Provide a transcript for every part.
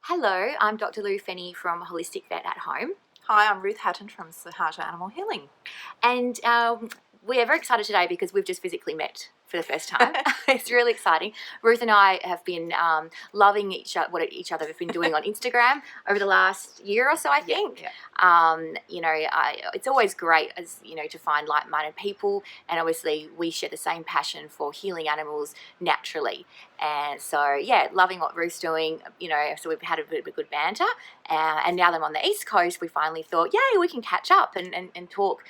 Hello, I'm Dr Lu Fenny from Holistic Vet at Home, Hi, I'm Ruth Hatten from Sahata Animal Healing. and we are very excited today because we've just physically met for the first time. It's really exciting. Ruth and I have been loving what each other have been doing on Instagram over the last year or so, I think. It's always great to find like-minded people, and obviously we share the same passion for healing animals naturally. And so, yeah, loving what Ruth's doing, so we've had a bit of a good banter. And now that I'm on the East Coast, we finally thought, yay, we can catch up and talk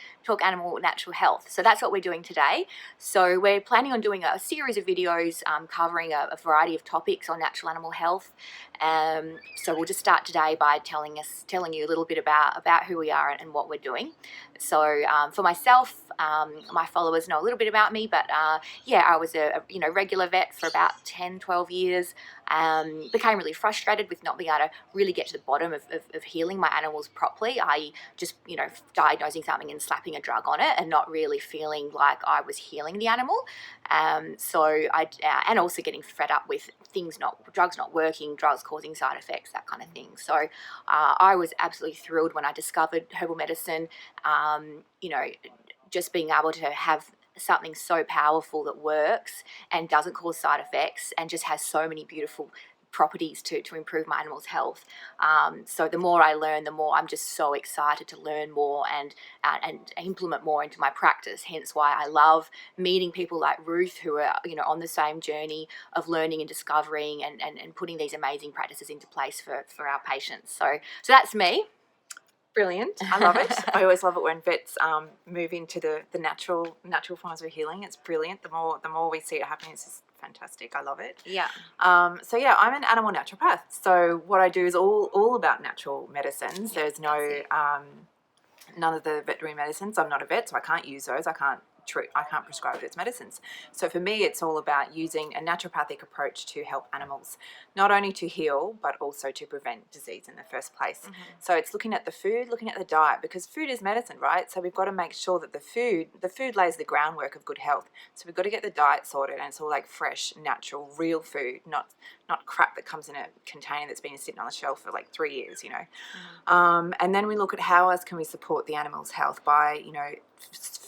animal natural health. So that's what we're doing today. So we're planning on doing a series of videos covering a variety of topics on natural animal health. So we'll just start today by telling you a little bit about who we are and what we're doing. So for myself, my followers know a little bit about me, but I was a regular vet for about 10-12 years. Became really frustrated with not being able to really get to the bottom of healing my animals properly. I just diagnosing something and slapping a drug on it and not really feeling like I was healing the animal. And also getting fed up with drugs not working, drugs causing side effects, that kind of thing. So I was absolutely thrilled when I discovered herbal medicine. Just being able to have something so powerful that works and doesn't cause side effects and just has so many beautiful properties to improve my animal's health. So the more I learn, the more I'm just so excited to learn more and implement more into my practice. Hence why I love meeting people like Ruth who are on the same journey of learning and discovering and putting these amazing practices into place for our patients. So that's me. Brilliant. I love it. I always love it when vets move into the natural forms of healing. It's brilliant. The more we see it happening, it's just fantastic. I love it. Yeah. I'm an animal naturopath. So what I do is all about natural medicines. There's no none of the veterinary medicines. I'm not a vet, so I can't use those. I can't prescribe those medicines. So for me, it's all about using a naturopathic approach to help animals, not only to heal, but also to prevent disease in the first place. Mm-hmm. So it's looking at the food, looking at the diet, because food is medicine, right? So we've got to make sure that the food lays the groundwork of good health. So we've got to get the diet sorted, and it's all like fresh, natural, real food, not crap that comes in a container that's been sitting on the shelf for like 3 years, Mm-hmm. And then we look at how else can we support the animal's health by,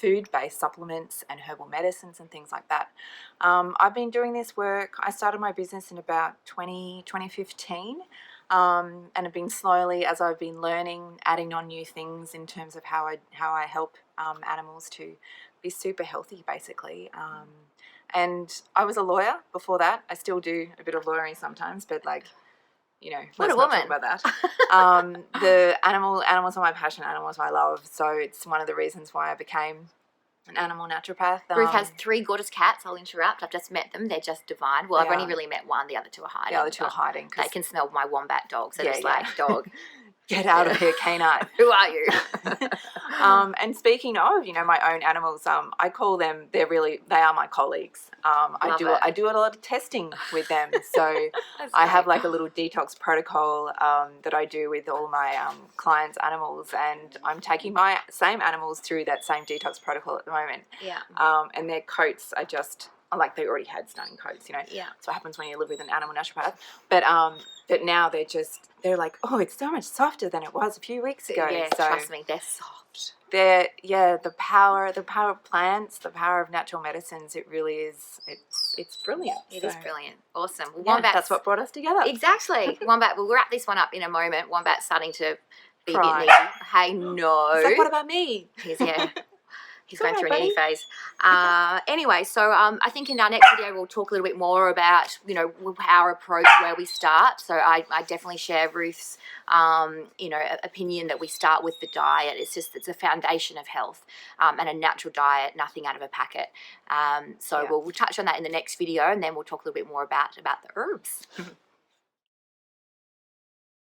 food-based supplements and herbal medicines and things like that. I've been doing this work. I started my business in about 2015, and have been slowly, as I've been learning, adding on new things in terms of how I help animals to be super healthy, basically. And I was a lawyer before that. I still do a bit of lawyering sometimes, but what a let's not woman. talk about that. The animals are my passion, animals I love. So it's one of the reasons why I became an animal naturopath. Ruth has 3 gorgeous cats. I'll interrupt. I've just met them. They're just divine. Well, I've only really met one. The other 2 are hiding. The other 2 are hiding. They can smell my wombat dogs. They're just like, dog. Get out of here, canine. Who are you? And speaking of, my own animals, I call them, they are my colleagues. I do a lot of testing with them. So I have like a little detox protocol that I do with all my clients' animals, and I'm taking my same animals through that same detox protocol at the moment. Yeah. And their coats are just, like they already had stunning coats, Yeah. That's what happens when you live with an animal naturopath. But now they're like, oh, it's so much softer than it was a few weeks ago. Yeah, so trust me, they're soft. The power of plants, the power of natural medicines, it really is, it's brilliant. It is brilliant. Awesome. Well, that's what brought us together. Exactly. Wombat, we'll wrap this one up in a moment. Wombat's starting to be a bit Cry. needy. Hey, no. It's like, what about me? He's going through a needy phase. Anyway, so I think in our next video we'll talk a little bit more about, our approach, where we start. So I definitely share Ruth's, opinion that we start with the diet. It's a foundation of health, and a natural diet, nothing out of a packet. We'll touch on that in the next video, and then we'll talk a little bit more about the herbs.